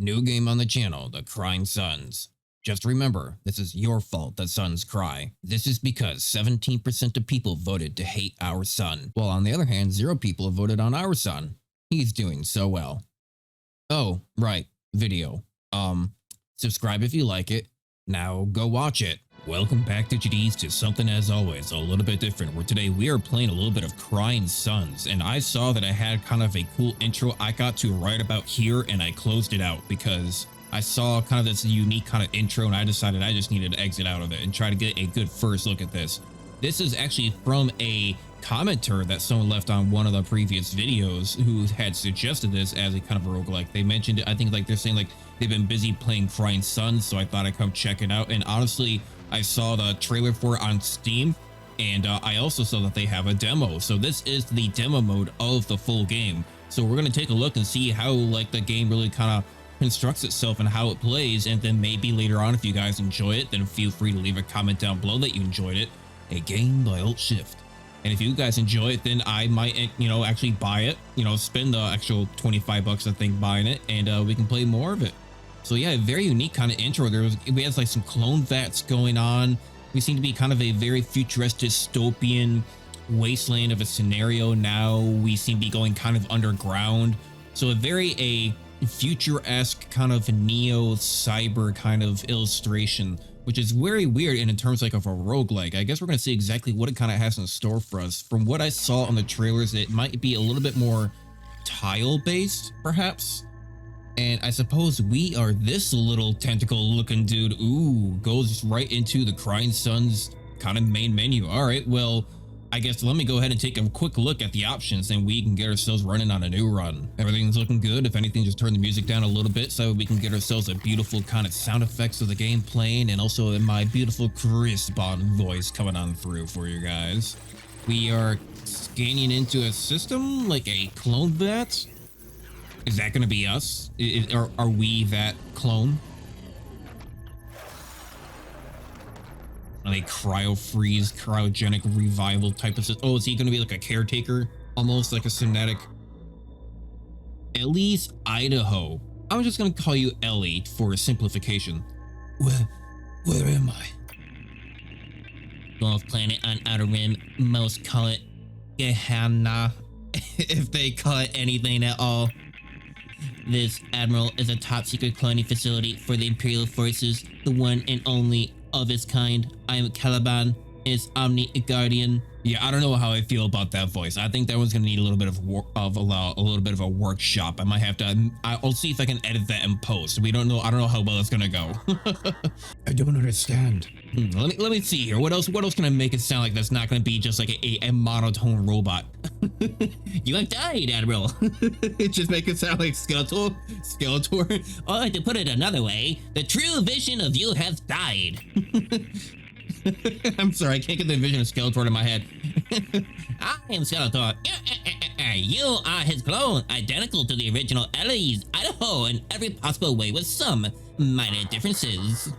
New game on the channel, the Crying Suns. Just remember, this is your fault that suns cry. This is because 17% of people voted to hate our sun, while on the other hand, 0 people have voted on our sun. He's doing so well. Oh, right, video. Subscribe if you like it. Now go watch it. Welcome back to GD's to something as always, a little bit different, where today we are playing a little bit of Crying Suns, and I saw that I had kind of a cool intro I got to right about here, and I closed it out because I saw kind of this unique kind of intro, and I decided I just needed to exit out of it and try to get a good first look at this. This is actually from a commenter that someone left on one of the previous videos who had suggested this as a kind of a roguelike. They mentioned it, I think, like they're saying like they've been busy playing Crying Suns, so I thought I'd come check it out. And honestly, I saw the trailer for it on Steam, and I also saw that they have a demo. So this is the demo mode of the full game. So we're going to take a look and see how like the game really kind of constructs itself and how it plays. And then maybe later on, if you guys enjoy it, then feel free to leave a comment down below that you enjoyed it. A game by Alt Shift. And if you guys enjoy it, then I might, actually buy it, spend the actual 25 bucks, I think, buying it, and we can play more of it. So yeah, a very unique kind of intro. We had like some clone vats going on. We seem to be kind of a very futuristic dystopian wasteland of a scenario. Now we seem to be going kind of underground. So a future-esque kind of neo cyber kind of illustration, which is very weird in terms like of a roguelike. I guess we're gonna see exactly what it kind of has in store for us. From what I saw on the trailers, it might be a little bit more tile-based, perhaps. And I suppose we are this little tentacle-looking dude. Ooh, goes right into the Crying Suns kind of main menu. All right, well, I guess let me go ahead and take a quick look at the options, and we can get ourselves running on a new run. Everything's looking good. If anything, just turn the music down a little bit so we can get ourselves a beautiful kind of sound effects of the game playing, and also in my beautiful crisp on voice coming on through for you guys. We are scanning into a system like a clone vat. Is that going to be us? Are we that clone? Are they cryo-freeze, cryogenic revival type of system? Oh, is he going to be like a caretaker? Almost like a Synthetic. Ellie's Idaho. I'm just going to call you Ellie for simplification. Where am I? Golf planet on Outer Rim. Most call it Gehenna, if they call it anything at all. This, Admiral, is a top-secret cloning facility for the Imperial Forces, the one and only of its kind. I am Caliban, its Omni Guardian. Yeah, I don't know how I feel about that voice. I think that one's gonna need a little bit of a little bit of a workshop. I might have to. I'll see if I can edit that in post. We don't know. I don't know how well it's gonna go. I don't understand. Let me see here. What else can I make it sound like that's not gonna be just like a monotone robot? You have died, Admiral. Just make it sound like Skeletor. Or to put it another way, the true vision of you has died. I'm sorry, I can't get the vision of Skeletor in my head. I am Skeletor. You are his clone, identical to the original Ellie's Idaho in every possible way with some minor differences.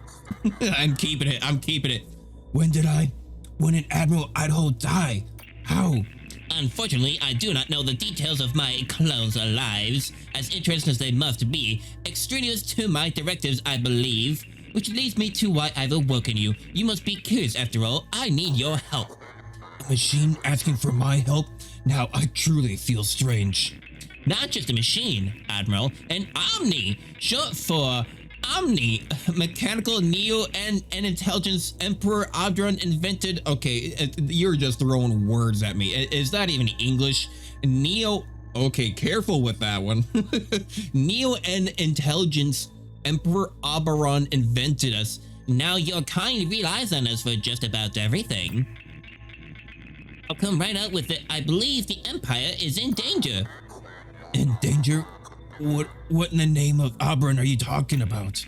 I'm keeping it. When did an Admiral Idaho die? How? Unfortunately, I do not know the details of my clones' lives, as interesting as they must be, extraneous to my directives, I believe. Which leads me to why I've awoken you. You must be curious after all. I need your help. A machine asking for my help? Now I truly feel strange. Not just a machine, Admiral. An Omni, short for Omni, mechanical neo and intelligence Emperor Adron invented. Okay, you're just throwing words at me. Is that even English? Neo. Okay, careful with that one. Neo and intelligence Emperor Oberon invented us. Now your kind relies on us for just about everything. I'll come right out with it. I believe the Empire is in danger. In danger? What in the name of Oberon are you talking about?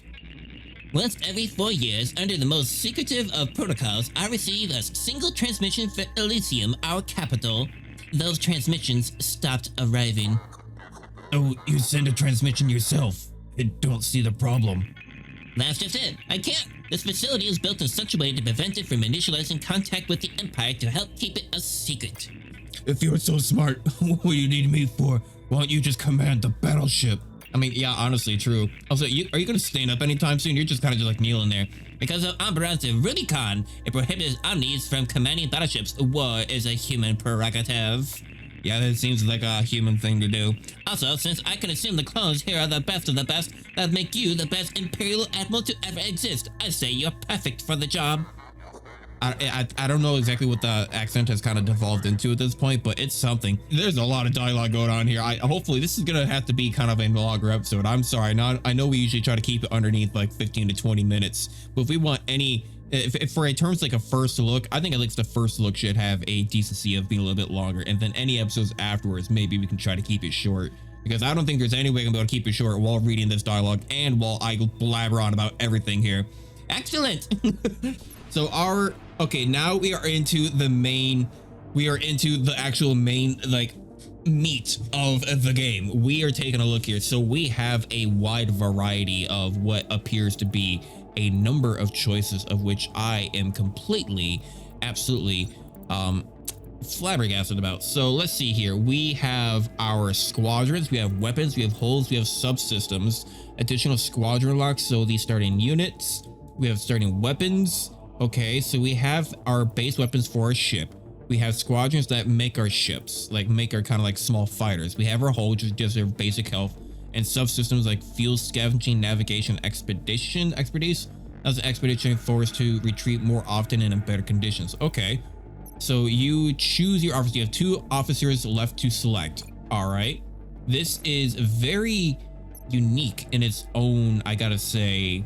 Once every 4 years, under the most secretive of protocols, I receive a single transmission for Elysium, our capital. Those transmissions stopped arriving. Oh, you send a transmission yourself. I don't see the problem. That's just it. I can't. This facility is built in such a way to prevent it from initializing contact with the Empire to help keep it a secret. If you're so smart, what do you need me for? Why don't you just command the battleship? I mean, yeah, honestly, true. Also, are you gonna stand up anytime soon? You're just kind of just like kneeling there. Because of Umbra's Rubicon, it prohibits Omnis from commanding battleships. War is a human prerogative. Yeah, that seems like a human thing to do. Also, since I can assume the clones here are the best of the best, that make you the best Imperial Admiral to ever exist, I say you're perfect for the job. I don't know exactly what the accent has kind of devolved into at this point, but it's something. There's a lot of dialogue going on here. Hopefully this is gonna have to be kind of a longer episode. I'm sorry. I know we usually try to keep it underneath like 15 to 20 minutes, but if we want any, if for a terms like a first look, I think at least the first look should have a decency of being a little bit longer, and then any episodes afterwards, maybe we can try to keep it short. Because I don't think there's any way I'm gonna be able to keep it short while reading this dialogue and while I blabber on about everything here. Excellent. So okay, now we are into the actual main, like, meat of the game. We are taking a look here. So we have a wide variety of what appears to be a number of choices, of which I am completely, absolutely, flabbergasted about. So let's see here. We have our squadrons, we have weapons, we have hulls, we have subsystems, additional squadron locks. So these starting units, we have starting weapons. Okay, so we have our base weapons for our ship. We have squadrons that make our ships, like make our kind of like small fighters. We have our hull, which is just their basic health, and subsystems like fuel scavenging, navigation, expertise. That's an expedition for us to retreat more often and in better conditions. Okay, so you choose your officers. You have 2 officers left to select. All right, this is very unique in its own, I gotta say,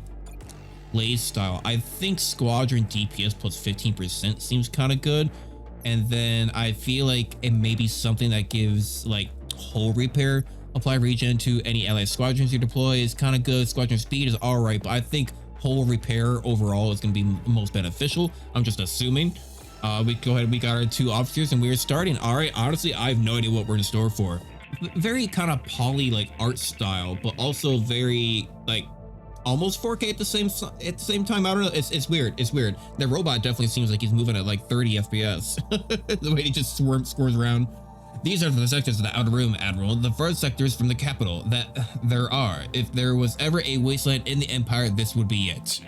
play style. I think squadron DPS plus 15% seems kind of good, and then I feel like it may be something that gives like hull repair, apply regen to any allied squadrons you deploy is kind of good. Squadron speed is all right, but I think hull repair overall is going to be most beneficial. I'm just assuming. We go ahead, we got our 2 officers and we're starting. All right, honestly, I have no idea what we're in store for. Very kind of poly like art style, but also very like almost 4K at the same time. I don't know. It's weird. It's weird. The robot definitely seems like he's moving at like 30 FPS. The way he just squirms around. These are the sectors of the outer rim, Admiral. The first sectors from the capital that there are. If there was ever a wasteland in the Empire, this would be it.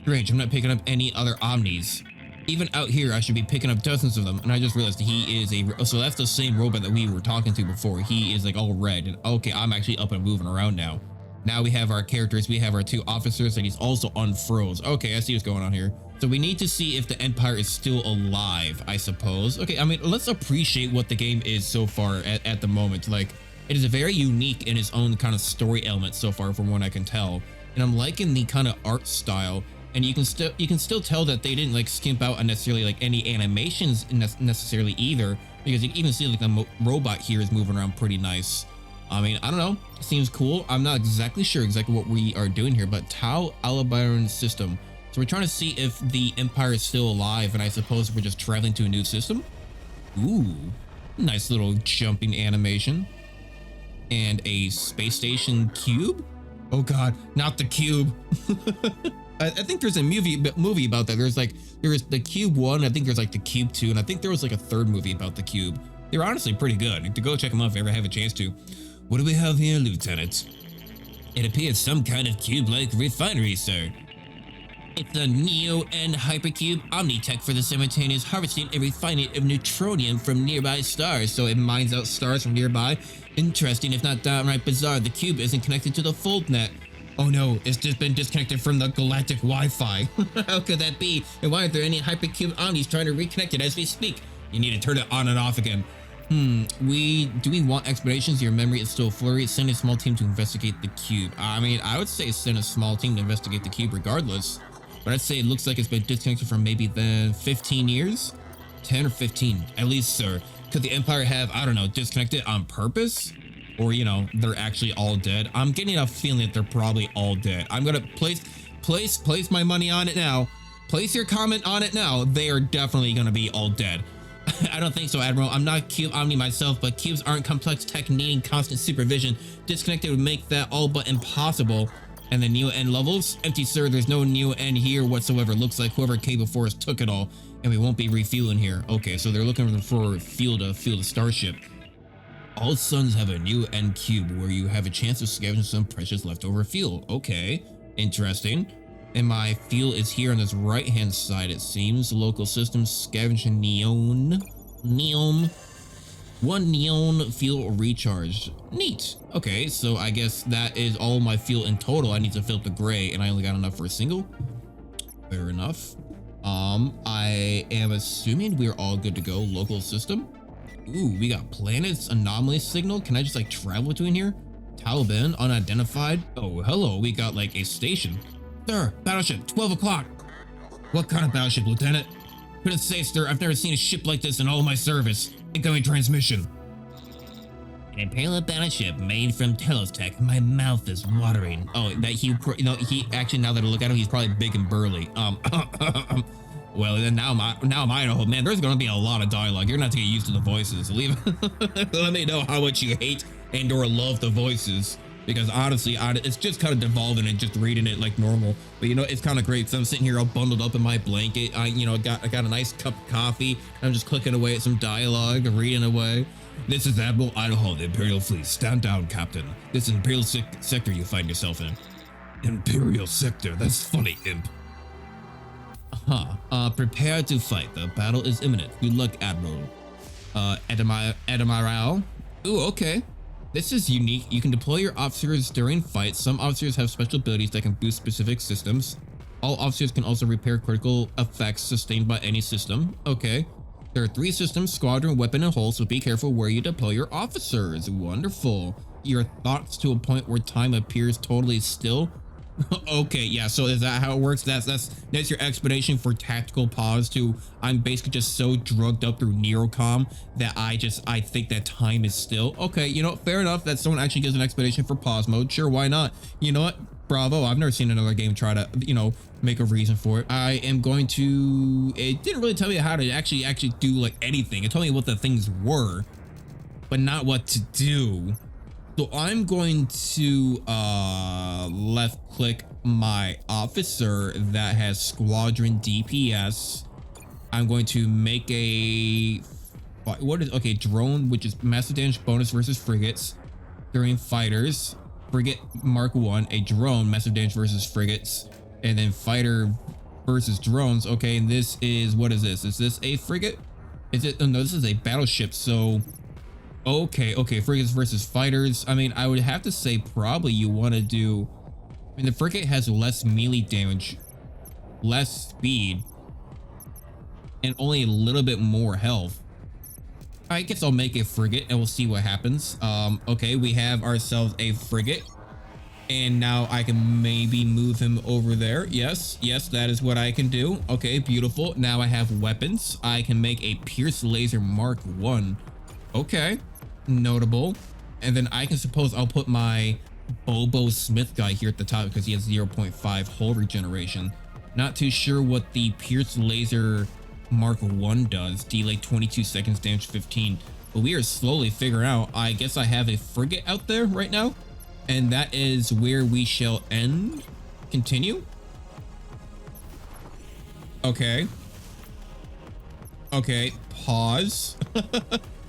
Strange, I'm not picking up any other Omnis. Even out here, I should be picking up dozens of them. And I just realized he is so that's the same robot that we were talking to before. He is like all red. And okay, I'm actually up and moving around now. Now we have our characters, we have our 2 officers, and he's also unfroze. Okay, I see what's going on here. So we need to see if the Empire is still alive, I suppose. Okay, I mean, let's appreciate what the game is so far at the moment. Like, it is very unique in its own kind of story element so far, from what I can tell. And I'm liking the kind of art style. And you can still tell that they didn't like skimp out on necessarily like any animations necessarily either, because you can even see like the robot here is moving around pretty nice. I mean, I don't know. Seems cool. I'm not exactly sure exactly what we are doing here, but Tau Aldebaran system. So we're trying to see if the Empire is still alive, and I suppose we're just traveling to a new system. Ooh, nice little jumping animation. And a space station cube? Oh god, not the cube. I think there's a movie about that. There's the Cube 1, I think there's like the Cube 2, and I think there was like a 3rd movie about the Cube. They're honestly pretty good. To go check them out if you ever have a chance to. What do we have here, Lieutenant? It appears some kind of cube-like refinery, sir. It's a Neo-N hypercube omnitech for the simultaneous harvesting and refining of neutronium from nearby stars, so it mines out stars from nearby. Interesting, if not downright bizarre. The cube isn't connected to the fold net. Oh no, it's just been disconnected from the galactic Wi-Fi. How could that be? And why aren't there any hypercube omnis trying to reconnect it as we speak? You need to turn it on and off again. Do we want explanations? Your memory is still flurry. Send a small team to investigate the cube. I mean, I would say send a small team to investigate the cube regardless. But I'd say it looks like it's been disconnected for maybe the 15 years? 10 or 15, at least, sir. Could the Empire have, I don't know, disconnected on purpose? Or, you know, they're actually all dead? I'm getting a feeling that they're probably all dead. I'm gonna place my money on it now. Place your comment on it now. They are definitely gonna be all dead. I don't think so, Admiral. I'm not Cube Omni myself, but cubes aren't complex tech needing constant supervision. Disconnected would make that all but impossible. And the Neo-N levels? Empty, sir. There's no Neo-N here whatsoever. Looks like whoever came before us took it all, and we won't be refueling here. Okay, so they're looking for fuel to fuel the starship. All suns have a new end cube where you have a chance of scavenging some precious leftover fuel. Okay, interesting. And my fuel is here on this right hand side, it seems. Local systems scavenging neon. Neon. One neon fuel recharge. Neat. Okay, so I guess that is all my fuel in total. I need to fill up the gray, and I only got enough for a single. Fair enough. I am assuming we're all good to go. Local system. Ooh, we got planets anomaly signal. Can I just like travel between here? Taliban unidentified. Oh, hello. We got like a station. Sir, battleship, 12 o'clock. What kind of battleship, Lieutenant? Couldn't say, sir. I've never seen a ship like this in all of my service. Incoming transmission. An Imperial battleship made from Telos tech. My mouth is watering. Oh, that he actually, now that I look at him, he's probably big and burly. Well, then now I'm Idaho, man. There's gonna be a lot of dialogue. You're gonna have to get used to the voices. Let me know how much you hate and/or love the voices, because honestly, it's just kind of devolving and just reading it like normal. But you know, it's kind of great. So I'm sitting here all bundled up in my blanket. I got a nice cup of coffee. I'm just clicking away at some dialogue, reading away. This is Admiral Idaho, the Imperial Fleet. Stand down, Captain. This is Imperial sector you find yourself in. Imperial sector? That's funny, imp. Prepare to fight. The battle is imminent. Good luck, Admiral. Admiral. Ooh, okay. This is unique. You can deploy your officers during fights. Some officers have special abilities that can boost specific systems. All officers can also repair critical effects sustained by any system. Okay. There are 3 systems: squadron, weapon, and hull, so be careful where you deploy your officers. Wonderful. Your thoughts to a point where time appears totally still. Okay, yeah, so is that how it works? That's your explanation for tactical pause to I'm basically just so drugged up through Neurocom that I think that time is still. Okay, you know, fair enough that someone actually gives an explanation for pause mode. Sure, why not? You know what? Bravo. I've never seen another game try to, make a reason for it. I am going to, it didn't really tell me how to actually do like anything. It told me what the things were, but not what to do. So I'm going to left click my officer that has squadron DPS. I'm going to make a drone, which is massive damage bonus versus frigates during fighters. Frigate Mark 1, a drone, massive damage versus frigates, and then fighter versus drones. Okay, and this is, what is this? Is this a frigate? Is it? Oh, no, this is a battleship. So okay, frigates versus fighters. I mean, I would have to say probably you want to do, I mean, the frigate has less melee damage, less speed, and only a little bit more health. I guess I'll make a frigate and we'll see what happens. Okay, we have ourselves a frigate, and now I can maybe move him over there. Yes, that is what I can do. Okay, beautiful. Now I have weapons. I can make a Pierce Laser Mark 1. Okay, notable. And then I can suppose I'll put my Bobo Smith guy here at the top because he has 0.5 hull regeneration. Not too sure what the Pierce Laser Mark 1 does. Delay 22 seconds, damage 15. But we are slowly figuring out. I guess I have a frigate out there right now, and that is where we shall end. Continue. Okay, pause.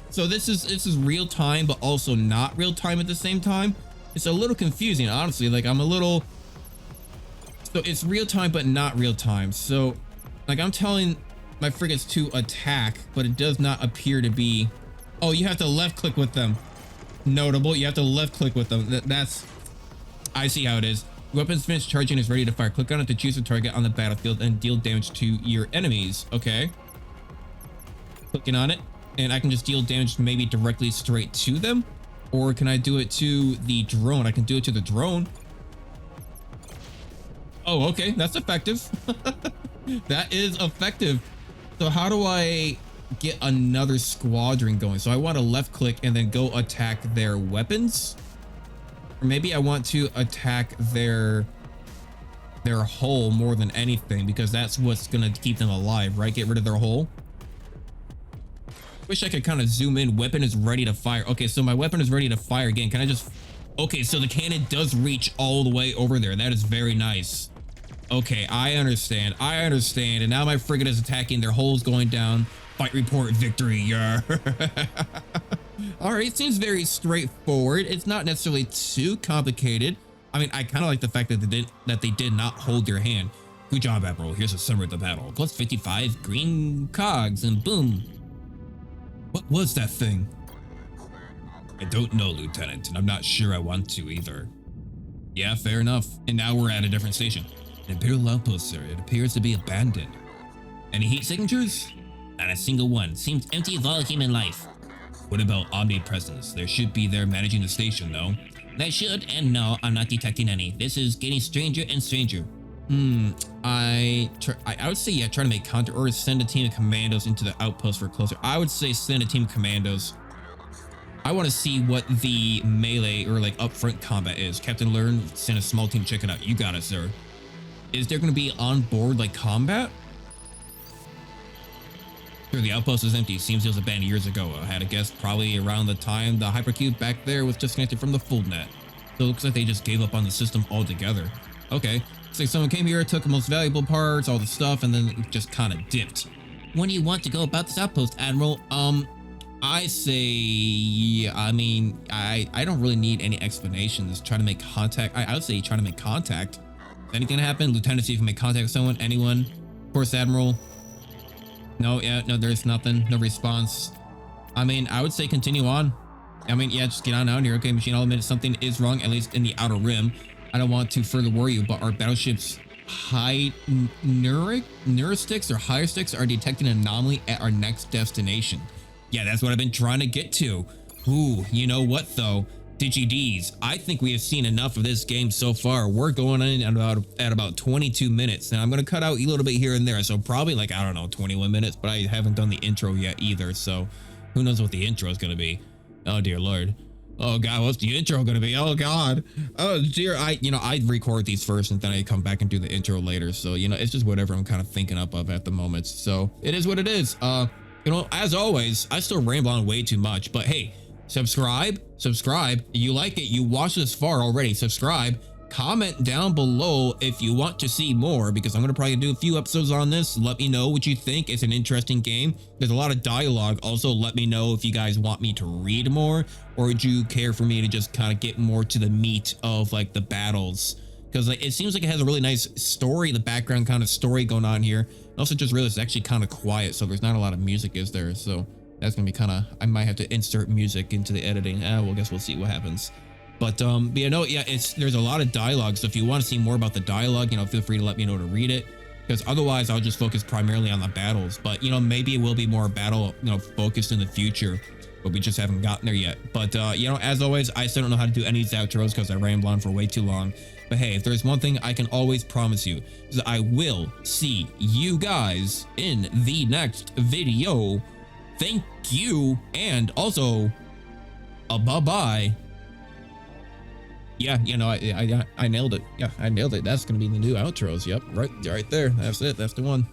So this is real time, but also not real time at the same time. It's a little confusing, honestly. Like, I'm a little, so it's real time but not real time. So like, I'm telling my frigates to attack, but it does not appear to be. Oh, you have to left click with them. Notable. You have to left click with them. That's, I see how it is. Weapons finished charging, is ready to fire. Click on it to choose a target on the battlefield and deal damage to your enemies. Okay, clicking on it, and I can just deal damage maybe directly straight to them, or can I do it to the drone? I can do it to the drone. Oh, okay, that's effective. That is effective. So how do I get another squadron going? So I want to left click and then go attack their weapons, or maybe I want to attack their hull more than anything, because that's what's gonna keep them alive, right? Get rid of their hull. Wish I could kind of zoom in. Weapon is ready to fire. Okay, so my weapon is ready to fire again. Can I just, okay, so the cannon does reach all the way over there. That is very nice. Okay, I understand. And now my frigate is attacking. Their hull's going down. Fight report, victory. Yeah. All right, it seems very straightforward. It's not necessarily too complicated. I mean, I kind of like the fact that they did not hold your hand. Good job, Admiral. Here's a summary of the battle. Plus 55 green cogs, and boom. What was that thing? I don't know, Lieutenant, and I'm not sure I want to either. Yeah, fair enough. And now we're at a different station. An Imperial outpost, sir. It appears to be abandoned. Any heat signatures? Not a single one. Seems empty of all human life. What about omnipresence? There should be there managing the station, though. That should, and no, I'm not detecting any. This is getting stranger and stranger. I would say, yeah, try to make contact or send a team of commandos into the outpost for closer. I would say send a team of commandos. I want to see what the melee or like upfront combat is. Captain Learn, send a small team, check it out. You got it, sir. Is there going to be on board like combat? Sure, the outpost is empty. Seems it was abandoned years ago. I had a guess probably around the time the hypercube back there was disconnected from the full net. So it looks like they just gave up on the system altogether. Okay, looks like someone came here, took the most valuable parts, all the stuff, and then just kind of dipped. When do you want to go about this outpost, Admiral? I say, I mean, I don't really need any explanations. Try to make contact. I would say try to make contact. If anything happen, Lieutenant, see if you can make contact with someone, anyone. Of course, Admiral. No, yeah, no, there's nothing, no response. I mean, I would say continue on. I mean, yeah, just get on out here. Okay, machine, I'll admit something is wrong, at least in the outer rim. I don't want to further worry you, but our battleship's high neuristics or higher sticks are detecting an anomaly at our next destination. Yeah, that's what I've been trying to get to. Ooh, you know what though? DigiDs, I think we have seen enough of this game so far. We're going in at about 22 minutes, and I'm going to cut out a little bit here and there. So probably like, I don't know, 21 minutes, but I haven't done the intro yet either. So who knows what the intro is going to be? Oh, dear Lord. Oh God, what's the intro going to be? Oh God. Oh dear. I record these first and then I come back and do the intro later. So, it's just whatever I'm kind of thinking up of at the moment. So it is what it is. As always, I still ramble on way too much, but hey, subscribe. You like it, you watched this far already, subscribe. Comment down below if you want to see more, because I'm going to probably do a few episodes on this. Let me know what you think. It's an interesting game. There's a lot of dialogue. Also, let me know if you guys want me to read more, or would you care for me to just kind of get more to the meat of like the battles, because like it seems like it has a really nice story, the background kind of story going on here. I also just realized it's actually kind of quiet, so there's not a lot of music, is there? So that's gonna be kind of, I might have to insert music into the editing. Well, I guess we'll see what happens. But there's a lot of dialogue. So if you want to see more about the dialogue, feel free to let me know to read it, because otherwise I'll just focus primarily on the battles. But maybe it will be more battle focused in the future, but we just haven't gotten there yet. But as always, I still don't know how to do any of these outros because I ramble on for way too long. But hey, if there's one thing I can always promise you, is that I will see you guys in the next video. Thank you, and also bye-bye. Yeah, I nailed it. Yeah, I nailed it. That's gonna be the new outros. Yep, right there. That's it. That's the one.